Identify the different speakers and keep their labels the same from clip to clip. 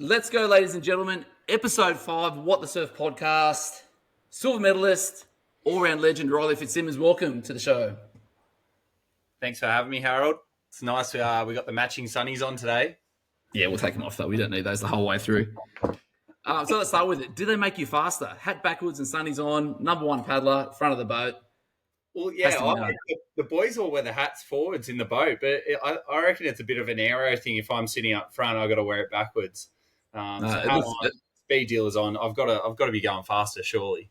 Speaker 1: Let's go, ladies and gentlemen. Episode 5, What the Surf podcast. Silver medalist, all-round legend, Riley Fitzsimmons. Welcome to the show.
Speaker 2: Thanks for having me, Harold. It's nice we got the matching sunnies on today.
Speaker 1: Yeah, we'll take them off, though. We don't need those the whole way through. So let's start with it. Do they make you faster? Hat backwards and sunnies on, number one paddler, front of the boat.
Speaker 2: Well, yeah, the boys all wear the hats forwards in the boat, but I reckon it's a bit of an aero thing. If I'm sitting up front, I've got to wear it backwards. Speed dealers on. I've got to be going faster, surely.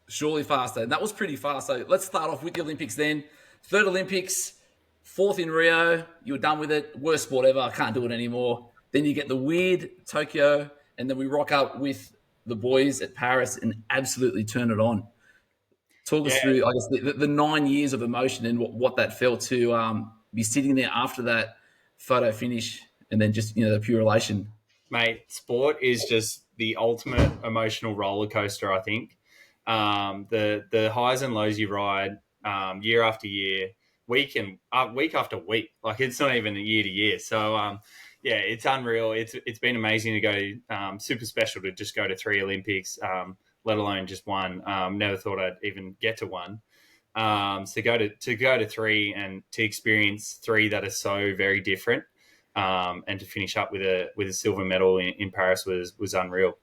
Speaker 1: Surely faster. And that was pretty fast. So let's start off with the Olympics then. Third Olympics, fourth in Rio. You were done with it. Worst sport ever. I can't do it anymore. Then you get the weird Tokyo, and then we rock up with the boys at Paris and absolutely turn it on. Talk us through, I guess, the 9 years of emotion and what that felt to be sitting there after that photo finish and then just, the pure elation.
Speaker 2: Mate, sport is just the ultimate emotional roller coaster, I think. The highs and lows you ride year after year, week after week. Like, it's not even a year to year. So, it's unreal. It's been amazing to go, super special to just go to 3 Olympics, let alone just one. Never thought I'd even get to one. So go to 3 and to experience 3 that are so very different, and to finish up with a silver medal in Paris was unreal.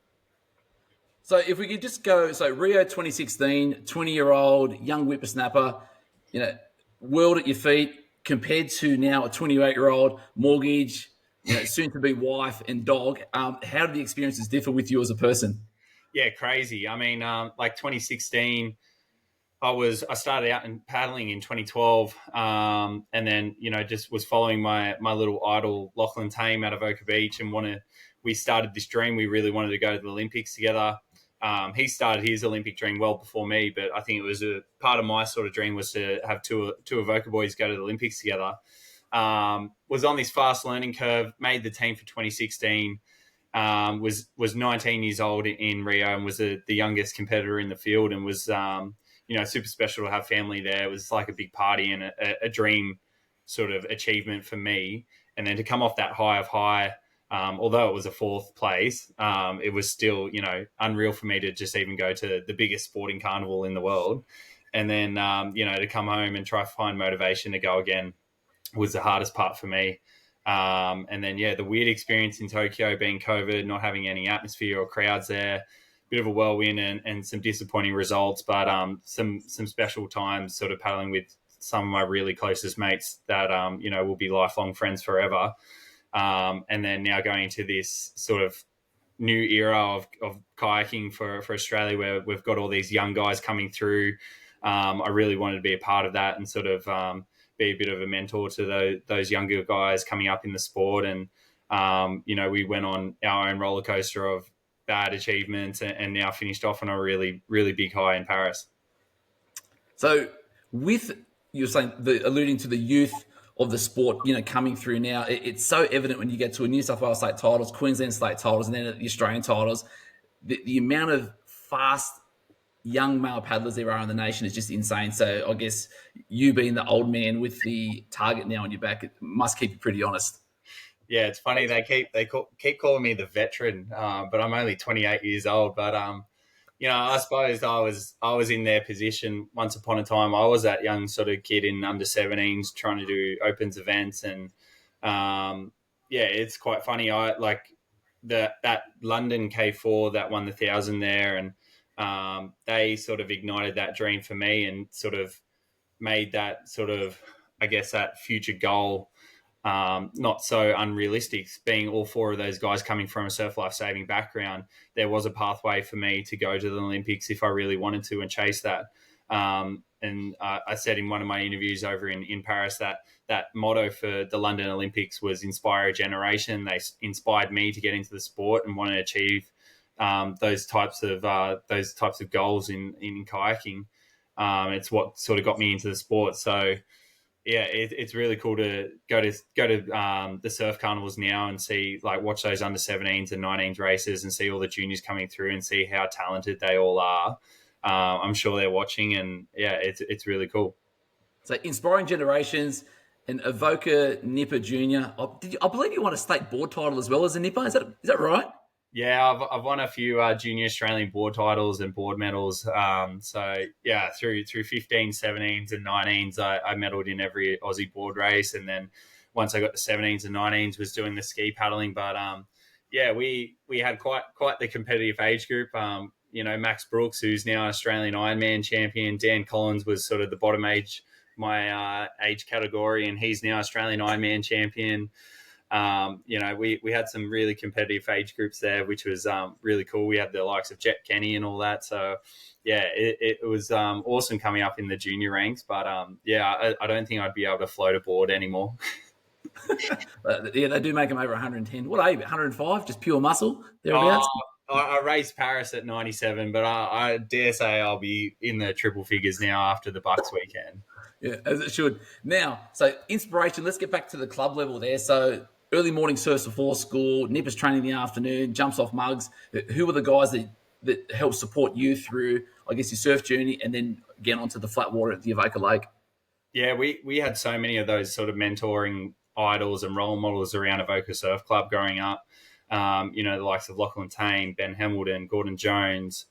Speaker 1: So if we could just go, Rio 2016, 20-year-old young whippersnapper, world at your feet, compared to now a 28-year-old mortgage, soon to be wife and dog. How do the experiences differ with you as a person?
Speaker 2: Yeah, crazy. I mean, like 2016, I started out in paddling in 2012, and then just was following my little idol Lachlan Tame out of Avoca Beach, and we started this dream. We really wanted to go to the Olympics together. He started his Olympic dream well before me, but I think it was a part of my sort of dream was to have two Avoca boys go to the Olympics together. Was on this fast learning curve, made the team for 2016. Was 19 years old in Rio and was the youngest competitor in the field, and was super special to have family there. It was like a big party and a dream sort of achievement for me. And then to come off that high of high, although it was a 4th place, it was still unreal for me to just even go to the biggest sporting carnival in the world. And then to come home and try to find motivation to go again was the hardest part for me. And then, the weird experience in Tokyo being COVID, not having any atmosphere or crowds there, bit of a whirlwind and some disappointing results, but some special times sort of paddling with some of my really closest mates that, will be lifelong friends forever. And then now going into this sort of new era of kayaking for Australia, where we've got all these young guys coming through. I really wanted to be a part of that and sort of be a bit of a mentor to those younger guys coming up in the sport. And, we went on our own roller coaster of bad achievements and now finished off on a really, really big high in Paris.
Speaker 1: So with, you're saying, alluding to the youth of the sport, coming through now, it's so evident when you get to a New South Wales state titles, Queensland state titles, and then at the Australian titles, the amount of fast young male paddlers there are in the nation is just insane. So I guess you being the old man with the target now on your back, it must keep you pretty honest.
Speaker 2: Yeah, it's funny. They keep calling me the veteran, but I'm only 28 years old. But I suppose I was in their position once upon a time. I was that young sort of kid in under 17s trying to do opens events, and it's quite funny. I like that London K4 that won the 1,000 there, and they sort of ignited that dream for me and sort of made that sort of, I guess, that future goal not so unrealistic. Being all 4 of those guys coming from a surf life saving background, there was a pathway for me to go to the Olympics if I really wanted to and chase that. And I said in one of my interviews over in Paris that motto for the London Olympics was inspire a generation. They inspired me to get into the sport and want to achieve those types of goals in kayaking. It's what sort of got me into the sport. So yeah, it's really cool to go to the surf carnivals now and see, like, watch those under 17s and 19s races and see all the juniors coming through and see how talented they all are. I'm sure they're watching, and yeah, it's really cool.
Speaker 1: So inspiring generations, And Avoca Nipper Junior. I believe you won a state board title as well as a Nipper. Is that right?
Speaker 2: Yeah, I've won a few junior Australian board titles and board medals. So yeah, through 15, 17s and 19s, I medaled in every Aussie board race, and then once I got to 17s and 19s, was doing the ski paddling. But yeah, we had quite the competitive age group. Max Brooks, who's now an Australian Ironman champion. Dan Collins was sort of the bottom age, my age category, and he's now Australian Ironman champion. We had some really competitive age groups there, which was really cool. We had the likes of Jet Kenny and all that. So, yeah, it was awesome coming up in the junior ranks. But, I don't think I'd be able to float a board anymore.
Speaker 1: Yeah, they do make them over 110. What are you, 105? Just pure muscle? Thereabouts?
Speaker 2: I raced Paris at 97, but I dare say I'll be in the triple figures now after the Bucks weekend.
Speaker 1: Yeah, as it should. Now, so inspiration, let's get back to the club level there. So early morning surfs before school, Nippers training in the afternoon, jumps off mugs. Who were the guys that helped support you through, I guess, your surf journey and then get onto the flat water at the Avoca Lake?
Speaker 2: Yeah, we had so many of those sort of mentoring idols and role models around Avoca Surf Club growing up. The likes of Lachlan Tane, Ben Hamilton, Gordon Jones,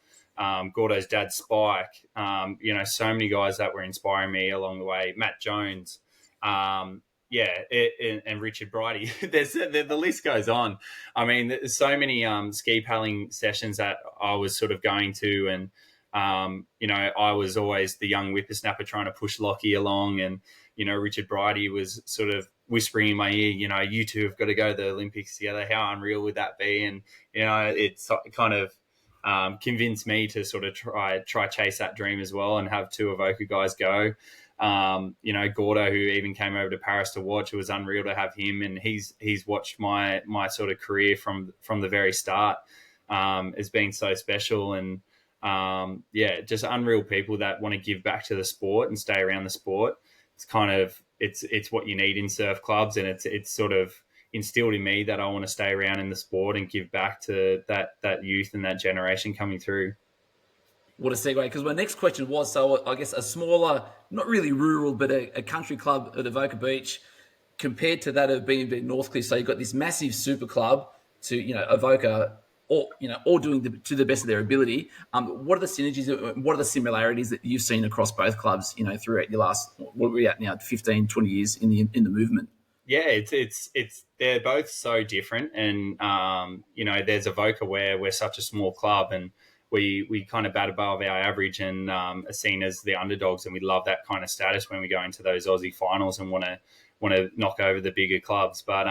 Speaker 2: Gordo's dad Spike, so many guys that were inspiring me along the way. Matt Jones, and Richard Bridie. The list goes on. I mean, there's so many ski paddling sessions that I was sort of going to, and I was always the young whippersnapper trying to push Lockie along, and Richard Bridie was sort of whispering in my ear, you two have got to go to the Olympics together. How unreal would that be? And it's kind of convinced me to sort of try chase that dream as well and have two Avoca guys go. Gordo, who even came over to Paris to watch, it was unreal to have him, and he's watched my sort of career from the very start. It's been so special, and just unreal people that want to give back to the sport and stay around the sport. It's kind of it's what you need in surf clubs, and it's sort of instilled in me that I want to stay around in the sport and give back to that youth and that generation coming through.
Speaker 1: What a segue, because my next question was, so I guess a smaller, not really rural, but a country club at Avoca Beach compared to that of B&B Northcliffe. So you've got this massive super club to, Avoca, all doing to the best of their ability. What are the synergies, what are the similarities that you've seen across both clubs, throughout your last, what are we at now, 15, 20 years in the movement?
Speaker 2: Yeah, it's they're both so different, and there's Avoca where we're such a small club, and we kind of bat above our average and are seen as the underdogs, and we love that kind of status when we go into those Aussie finals and want to knock over the bigger clubs. But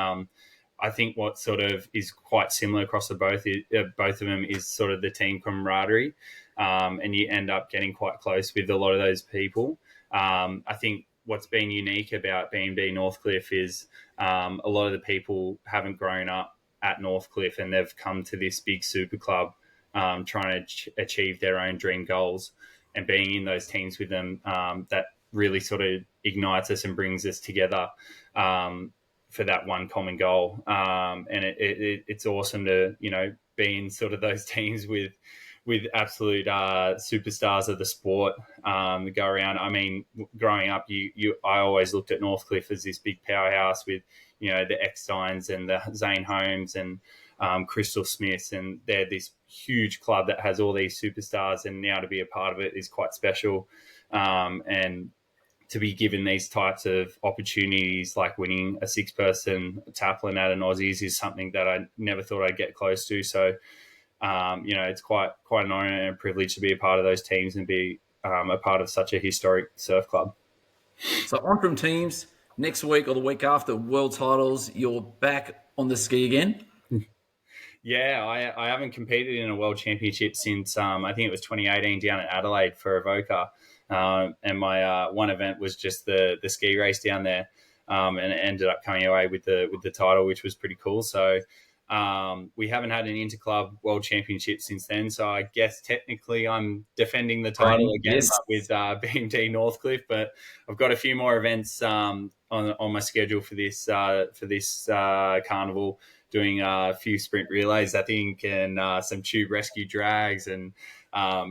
Speaker 2: I think what sort of is quite similar across the both of them is sort of the team camaraderie, and you end up getting quite close with a lot of those people. I think what's been unique about B&B Northcliffe is a lot of the people haven't grown up at Northcliffe, and they've come to this big super club trying to achieve their own dream goals, and being in those teams with them that really sort of ignites us and brings us together for that one common goal. And it's awesome to be in sort of those teams with absolute superstars of the sport go around. I mean, growing up, I always looked at Northcliffe as this big powerhouse with the Ecksteins and the Zane Holmes and Crystal Smiths, and they're this huge club that has all these superstars, and now to be a part of it is quite special. And to be given these types of opportunities, like winning a 6-person Taplin at an Aussies, is something that I never thought I'd get close to. So, it's quite an honor and a privilege to be a part of those teams and be a part of such a historic surf club.
Speaker 1: So on from teams, next week or the week after world titles, you're back on the ski again?
Speaker 2: Yeah, I haven't competed in a world championship since I think it was 2018 down at Adelaide for Avoca. And my one event was just the ski race down there, and it ended up coming away with the title, which was pretty cool. So we haven't had an interclub world championship since then. So I guess technically I'm defending the title again,
Speaker 1: yes,
Speaker 2: with B&D Northcliffe. But I've got a few more events on my schedule for this carnival, doing a few sprint relays, I think, and some tube rescue drags, and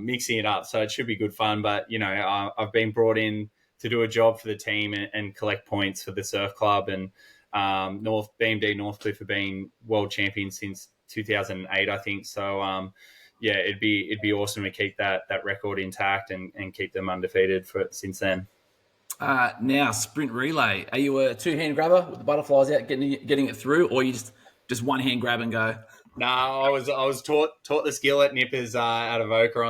Speaker 2: mixing it up. So it should be good fun. But I've been brought in do a job for the team and collect points for the surf club. And BMD Northcliffe have been world champions since 2008, I think. So yeah, it'd be awesome to keep that record intact and keep them undefeated since then.
Speaker 1: Now, sprint relay. Are you a two-hand grabber with the butterflies out, getting it through, or you just one-hand grab and go?
Speaker 2: No, I was taught the skill at Nippers out of Avoca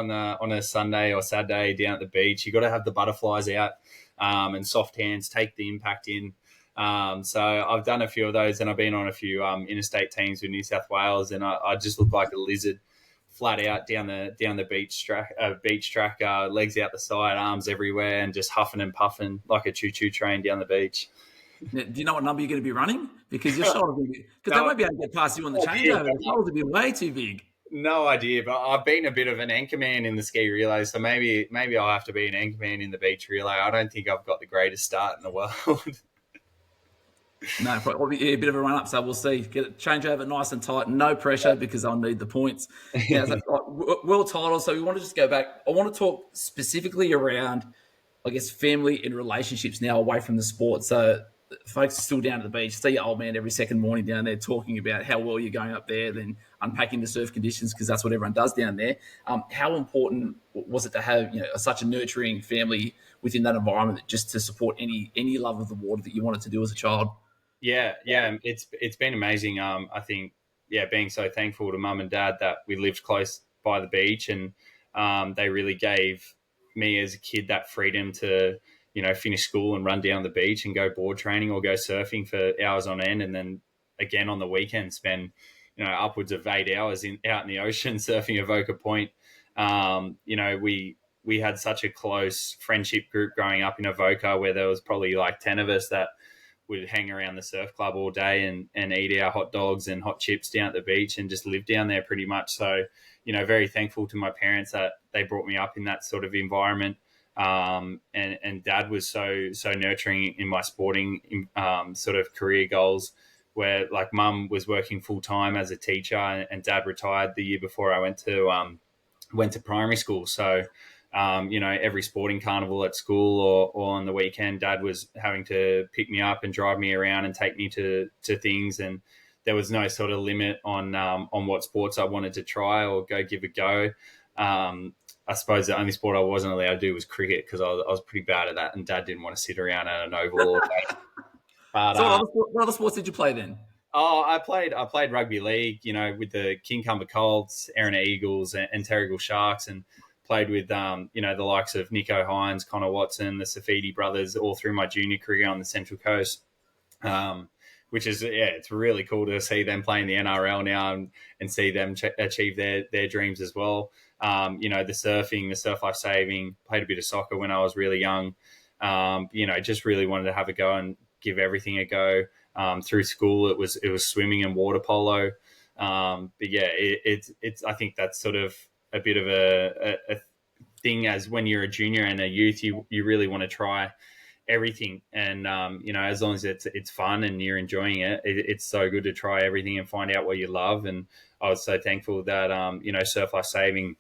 Speaker 2: on a Sunday or Saturday down at the beach. You got to have the butterflies out and soft hands, take the impact in. So I've done a few of those, and I've been on a few interstate teams with New South Wales, and I just look like a lizard, flat out down the beach track, legs out the side, arms everywhere, and just huffing and puffing like a choo-choo train down the beach.
Speaker 1: Now, do you know what number you're going to be running? Because your shoulders, because they won't be able to get past you on the changeover. The shoulders will be way too big.
Speaker 2: No idea, but I've been a bit of an anchor man in the ski relay, so maybe I'll have to be an anchor man in the beach relay. I don't think I've got the greatest start in the world.
Speaker 1: No, probably a bit of a run up. So we'll see. Get it change over nice and tight. No pressure because I'll need the points. Now, world title. So we want to just go back. I want to talk specifically around, I guess, family and relationships now away from the sport. So folks are still down at the beach. See your old man every second morning down there talking about how well you're going up there, then unpacking the surf conditions because that's what everyone does down there. How important was it to have such a nurturing family within that environment just to support any love of the water that you wanted to do as a child?
Speaker 2: Yeah, it's been amazing. I think, being so thankful to mum and dad that we lived close by the beach, and they really gave me as a kid that freedom to, finish school and run down the beach and go board training or go surfing for hours on end, and then again on the weekend spend, upwards of 8 hours out in the ocean surfing Avoca Point. We had such a close friendship group growing up in Avoca where there was probably like 10 of us that would hang around the surf club all day and eat our hot dogs and hot chips down at the beach and just live down there pretty much. So, very thankful to my parents that they brought me up in that sort of environment. And dad was so nurturing in my sporting sort of career goals, where like mum was working full time as a teacher and dad retired the year before I went to primary school. So, every sporting carnival at school or on the weekend, dad was having to pick me up and drive me around and take me to things. And there was no sort of limit on what sports I wanted to try or go give a go. I suppose the only sport I wasn't allowed to do was cricket because I was pretty bad at that, and dad didn't want to sit around at an oval all day. But,
Speaker 1: so what other sports did you play then?
Speaker 2: Oh, I played rugby league, with the Kincumber Colts, Erina Eagles, and Terrigal Sharks, and played with, the likes of Nico Hines, Connor Watson, the Safidi brothers, all through my junior career on the Central Coast, which is, it's really cool to see them playing the NRL now and see them achieve their dreams as well. The surfing, the surf life saving, played a bit of soccer when I was really young. Just really wanted to have a go and give everything a go. Through school, it was swimming and water polo. But yeah, it's I think that's sort of a bit of a thing as when you're a junior and a youth, you really want to try everything. And, as long as it's fun and you're enjoying it, it's so good to try everything and find out what you love. And I was so thankful that, Surf Life Saving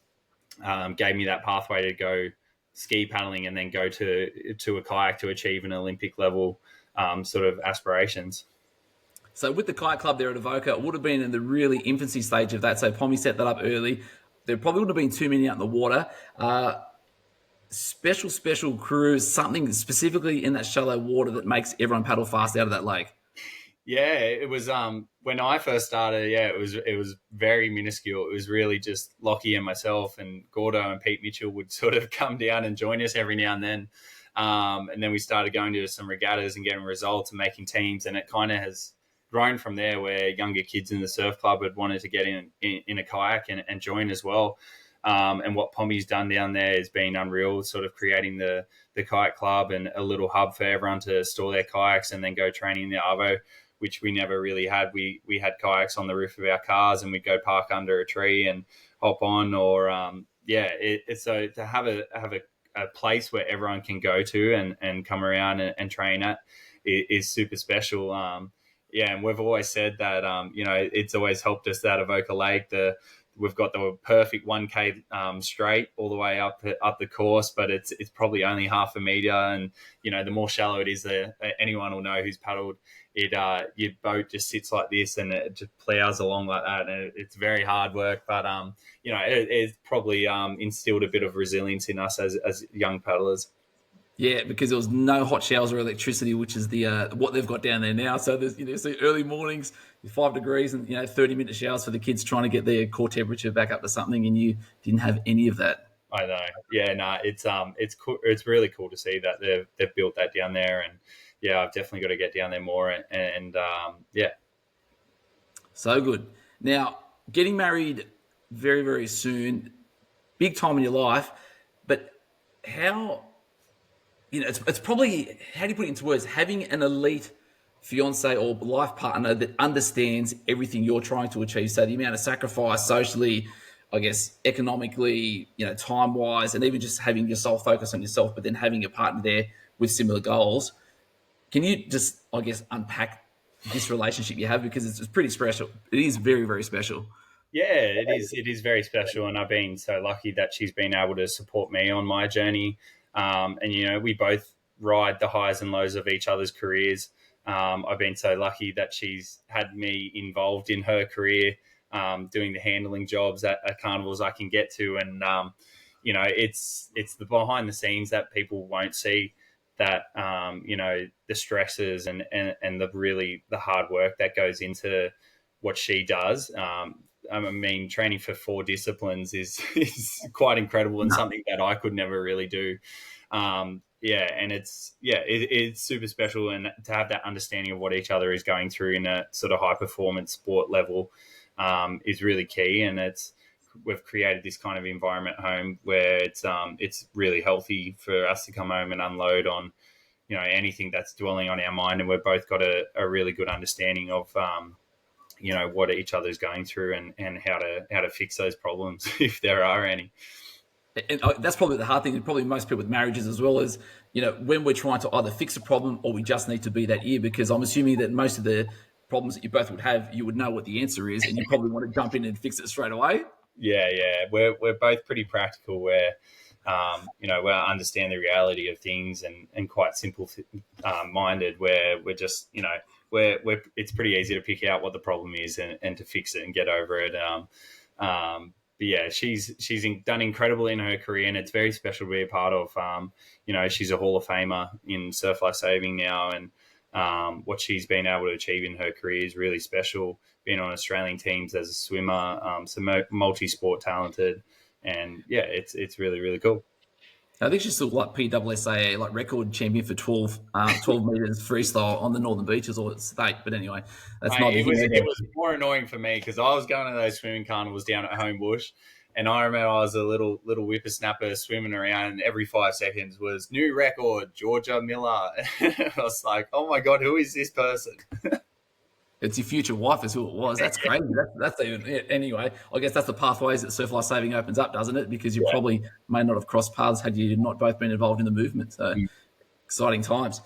Speaker 2: gave me that pathway to go ski paddling and then go to a kayak to achieve an Olympic level sort of aspirations.
Speaker 1: So with the kayak club there at Avoca, it would have been in the really infancy stage of that. So Pommy set that up early. There probably would have been too many out in the water. Special crews, something specifically in that shallow water that makes everyone paddle fast out of that lake.
Speaker 2: Yeah, it was when I first started, it was very minuscule. It was really just Lockie and myself, and Gordo and Pete Mitchell would sort of come down and join us every now and then. And then we started going to some regattas and getting results and making teams, and it kind of has grown from there, where younger kids in the surf club had wanted to get in a kayak and join as well. And what Pommy's done down there has been unreal, sort of creating the kayak club and a little hub for everyone to store their kayaks and then go training in the Arvo, which we never really had. We had kayaks on the roof of our cars, and we'd go park under a tree and hop on, or so to have a place where everyone can go to and come around and train at is super special. And we've always said that, it's always helped us that Avoca Lake, the we've got the perfect 1K straight all the way up the course, but it's probably only half a meter, and the more shallow it is, anyone will know who's paddled it. Your boat just sits like this, and it just plows along like that, and it's very hard work. But it's probably instilled a bit of resilience in us as young paddlers.
Speaker 1: Yeah, because there was no hot showers or electricity, which is the what they've got down there now. So there's so early mornings, 5 degrees, and 30-minute showers for the kids trying to get their core temperature back up to something, and you didn't have any of that.
Speaker 2: I know. Yeah, no, it's cool. It's really cool to see that they've built that down there, and yeah, I've definitely got to get down there more, and yeah.
Speaker 1: So good. Now, getting married very, very soon, big time in your life, but how, it's probably, how do you put it into words? Having an elite fiance or life partner that understands everything you're trying to achieve. So the amount of sacrifice socially, I guess, economically, time-wise, and even just having your sole focus on yourself, but then having a partner there with similar goals. Can you just, I guess, unpack this relationship you have, because it's pretty special. It is very, very special.
Speaker 2: Yeah, it is. It is very special, and I've been so lucky that she's been able to support me on my journey. And we both ride the highs and lows of each other's careers. I've been so lucky that she's had me involved in her career, doing the handling jobs at carnivals I can get to, and it's the behind the scenes that people won't see. That the stresses and the hard work that goes into what she does. I mean, training for 4 disciplines is quite incredible, and something that I could never really do. And it's super special, and to have that understanding of what each other is going through in a sort of high performance sport level is really key. And we've created this kind of environment home where it's really healthy for us to come home and unload on anything that's dwelling on our mind, and we've both got a really good understanding of what each other's going through, and how to fix those problems if there are any.
Speaker 1: And that's probably the hard thing, and probably most people with marriages as well, is when we're trying to either fix a problem or we just need to be that ear, because I'm assuming that most of the problems that you both would have, you would know what the answer is, and you probably want to jump in and fix it straight away.
Speaker 2: Yeah, we're both pretty practical, where we understand the reality of things, and quite simple minded, where we're just it's pretty easy to pick out what the problem is, and to fix it and get over it. But yeah, she's done incredible in her career, and it's very special to be a part of. She's a Hall of Famer in surf life saving now, and what she's been able to achieve in her career is really special. Being on Australian teams as a swimmer, multi-sport talented, and yeah, it's really, really cool.
Speaker 1: I think she's still like PWSA, like record champion for 12 meters freestyle on the Northern Beaches or state. But anyway, that's not.
Speaker 2: It was more annoying for me, because I was going to those swimming carnivals down at Homebush, and I remember I was a little whippersnapper swimming around, and every 5 seconds was new record, Georgia Miller. I was like, oh my God, who is this person?
Speaker 1: It's your future wife is who it was. That's crazy. That's even it. Anyway, I guess that's the pathways that surf life saving opens up, doesn't it? Because you probably may not have crossed paths had you not both been involved in the movement. So exciting times.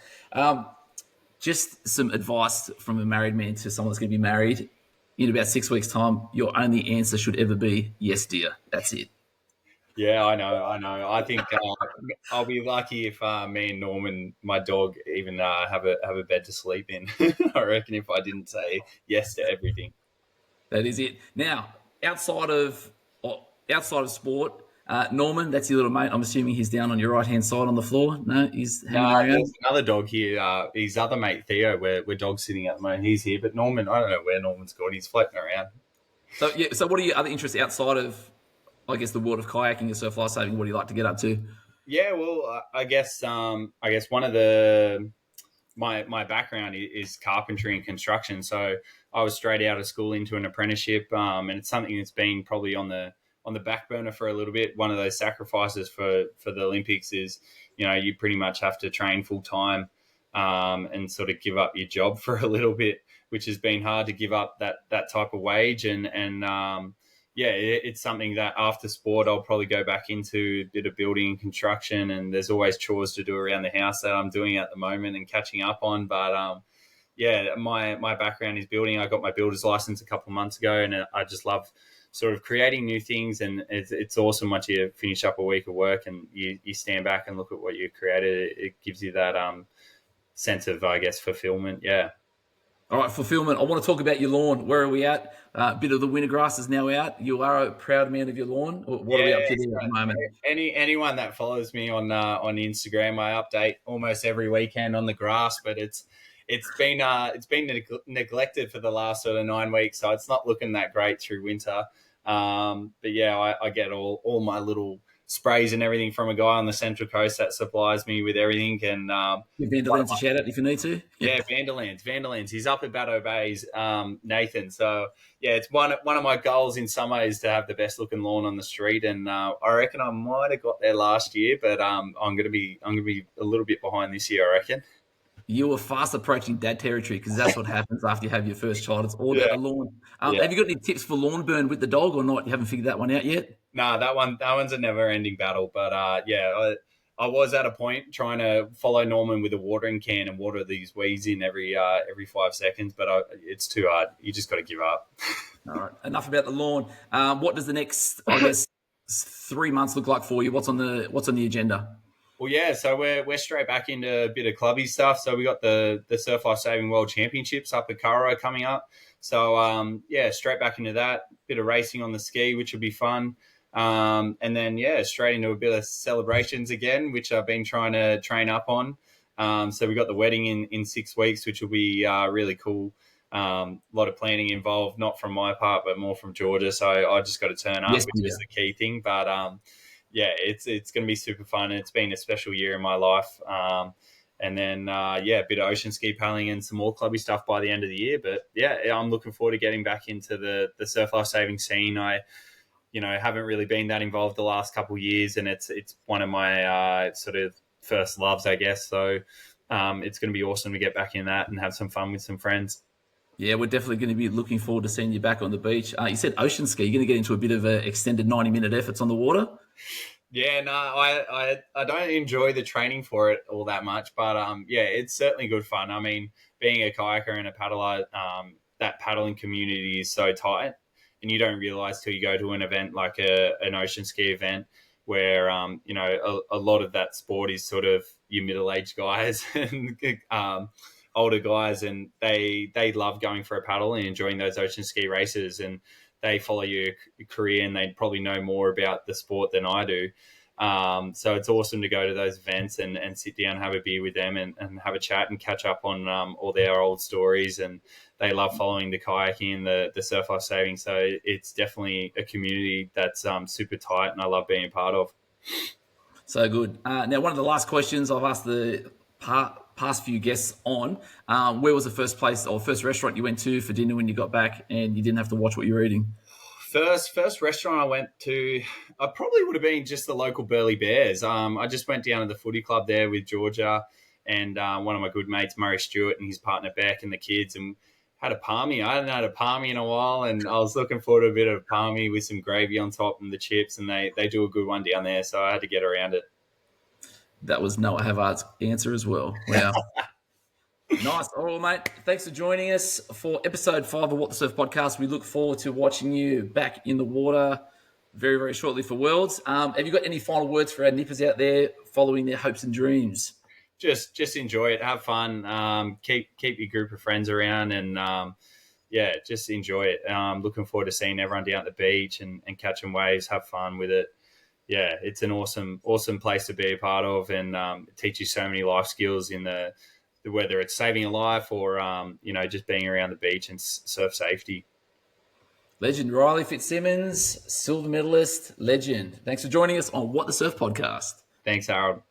Speaker 1: Just some advice from a married man to someone that's going to be married. In about 6 weeks' time, your only answer should ever be yes, dear. That's it.
Speaker 2: Yeah, I know. I think I'll be lucky if me and Norman, my dog, even have a bed to sleep in. I reckon if I didn't say yes to everything.
Speaker 1: That is it. Now, outside of sport, Norman, that's your little mate. I'm assuming he's down on your right-hand side on the floor. No, he's hanging around.
Speaker 2: There's another dog here. His other mate, Theo, we're dog sitting at the moment. He's here, but Norman, I don't know where Norman's gone. He's floating around.
Speaker 1: So what are your other interests outside of, I guess, the world of kayaking and surf life saving? What do you like to get up to?
Speaker 2: Yeah, well, I guess one of my background is carpentry and construction. So I was straight out of school into an apprenticeship, and it's something that's been probably on the back burner for a little bit. One of those sacrifices for the Olympics is, you pretty much have to train full time, and sort of give up your job for a little bit, which has been hard to give up that type of wage. It's something that after sport I'll probably go back into a bit of building and construction, and there's always chores to do around the house that I'm doing at the moment and catching up on. But my background is building. I got my builder's license a couple of months ago, and I just love sort of creating new things. And it's awesome once you finish up a week of work and you stand back and look at what you created. It gives you that sense of, I guess, fulfillment. Yeah.
Speaker 1: All right, fulfillment. I want to talk about your lawn. Where are we at? A bit of the winter grass is now out. You are a proud man of your lawn. What are we up to there at the moment?
Speaker 2: Anyone that follows me on Instagram, I update almost every weekend on the grass, but it's been neglected for the last sort of 9 weeks, so it's not looking that great through winter. But yeah, I get all my little sprays and everything from a guy on the Central Coast that supplies me with everything. And
Speaker 1: Give Vanderlands a shout out if you need to.
Speaker 2: Yeah, Vanderlands. He's up at Batto Bays, Nathan. So yeah, it's one of my goals in summer is to have the best looking lawn on the street. And I reckon I might have got there last year, but I'm gonna be a little bit behind this year, I reckon.
Speaker 1: You were fast approaching dad territory because that's what happens after you have your first child. It's all about the lawn. Have you got any tips for lawn burn with the dog or not? You haven't figured that one out yet?
Speaker 2: No, that one's a never ending battle. But I was at a point trying to follow Norman with a watering can and water these weeds in every 5 seconds, but it's too hard. You just got to give up.
Speaker 1: All right, enough about the lawn. What does the next, I guess, 3 months look like for you? What's on the agenda?
Speaker 2: Well, yeah, so we're straight back into a bit of clubby stuff. So we got the Surf Life Saving World Championships up at Curro coming up. So straight back into that. Bit of racing on the ski, which will be fun. And then straight into a bit of celebrations again, which I've been trying to train up on. So we got the wedding in 6 weeks, which will be really cool. A lot of planning involved, not from my part, but more from Georgia. So I just got to turn up, which is the key thing. But it's going to be super fun. It's been a special year in my life. And then, a bit of ocean ski paddling and some more clubby stuff by the end of the year. But I'm looking forward to getting back into the surf life saving scene. I haven't really been that involved the last couple of years, and it's one of my sort of first loves, I guess. So it's going to be awesome to get back in that and have some fun with some friends.
Speaker 1: Yeah, we're definitely going to be looking forward to seeing you back on the beach. You said ocean ski. You're going to get into a bit of an extended 90-minute efforts on the water?
Speaker 2: Yeah, no, I don't enjoy the training for it all that much, but it's certainly good fun. I mean, being a kayaker and a paddler, that paddling community is so tight, and you don't realize till you go to an event like an ocean ski event where a lot of that sport is sort of your middle-aged guys and older guys, and they love going for a paddle and enjoying those ocean ski races, and they follow your career and they probably know more about the sport than I do. So it's awesome to go to those events and sit down, have a beer with them and have a chat and catch up on all their old stories. And they love following the kayaking and the surf life saving. So it's definitely a community that's super tight and I love being a part of.
Speaker 1: So good. Now, one of the last questions I've asked the past few guests on, where was the first place or first restaurant you went to for dinner when you got back and you didn't have to watch what you were eating?
Speaker 2: First restaurant I went to, I probably would have been just the local Burleigh Bears. I just went down to the footy club there with Georgia and one of my good mates, Murray Stewart, and his partner Beck and the kids, and had a palmy. I hadn't had a palmy in a while, and I was looking forward to a bit of palmy with some gravy on top and the chips, and they do a good one down there, so I had to get around it.
Speaker 1: That was Noah Havard's answer as well. Wow. Nice. All right, mate. Thanks for joining us for episode 5 of What the Surf podcast. We look forward to watching you back in the water very, very shortly for Worlds. Have you got any final words for our nippers out there following their hopes and dreams?
Speaker 2: Just enjoy it. Have fun. Keep your group of friends around and, just enjoy it. Looking forward to seeing everyone down at the beach and catching waves. Have fun with it. Yeah, it's an awesome place to be a part of, and it teaches you so many life skills in the whether it's saving a life or just being around the beach and surf safety.
Speaker 1: Legend Riley Fitzsimmons, silver medalist, legend. Thanks for joining us on What the Surf podcast.
Speaker 2: Thanks, Harold.